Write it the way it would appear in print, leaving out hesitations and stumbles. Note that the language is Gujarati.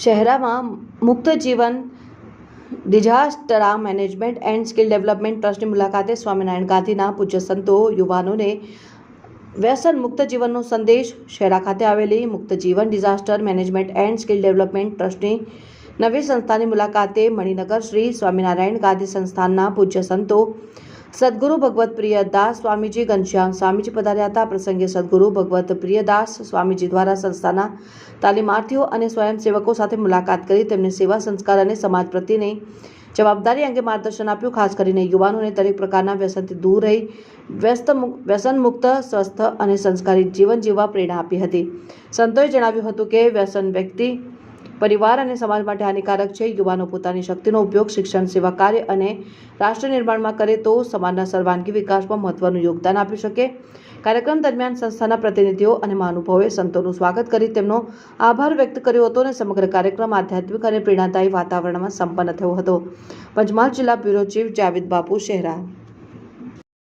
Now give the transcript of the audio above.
શહેરામાં મુક્ત જીવન disaster management and skill development ટ્રસ્ટની મુલાકાતે સ્વામિનારાયણ ગાંધીના પૂજ્ય સંતો યુવાનોને વ્યસન મુક્ત જીવનનો સંદેશ. શહેરા ખાતે આવેલી મુક્ત જીવન disaster management and skill development ટ્રસ્ટની નવી સંસ્થાની મુલાકાતે મણિનગર શ્રી સ્વામિનારાયણ ગાંધી સંસ્થાનના પૂજ્ય સંતો સદગુરુ ભગવત પ્રિયદાસ સ્વામીજી, ઘનશ્યામ સ્વામીજી પધાર્યા હતા. પ્રસંગે સદગુરુ ભગવત પ્રિયદાસ સ્વામીજી દ્વારા સંસ્થાના તાલીમાર્થીઓ અને સ્વયંસેવકો સાથે મુલાકાત કરી તેમને સેવા, સંસ્કાર અને સમાજ પ્રત્યેની જવાબદારી અંગે માર્ગદર્શન આપ્યું. ખાસ કરીને યુવાનોને દરેક પ્રકારના વ્યસનથી દૂર રહી વ્યસન મુક્ત, સ્વસ્થ અને સંસ્કારી જીવન જીવવા પ્રેરણા આપી હતી. સંતોએ જણાવ્યું હતું કે વ્યસન વ્યક્તિ, પરિવાર અને સમાજ માટે હાનિકારક છે. યુવાનો પોતાની શક્તિનો ઉપયોગ શિક્ષણ, સેવા કાર્ય અને રાષ્ટ્ર નિર્માણમાં કરે તો સમાજના સર્વાંગી વિકાસમાં મહત્વનું યોગદાન આપી શકે. કાર્યક્રમ દરમિયાન સંસ્થાના પ્રતિનિધિઓ અને મહાનુભાવોએ સંતોનું સ્વાગત કરી તેમનો આભાર વ્યક્ત કર્યો હતો અને સમગ્ર કાર્યક્રમ આધ્યાત્મિક અને પ્રેરણાદાયી વાતાવરણમાં સંપન્ન થયો હતો. પંચમહાલ જિલ્લા બ્યુરો ચીફ જાવેદ બાપુ, શહેરા.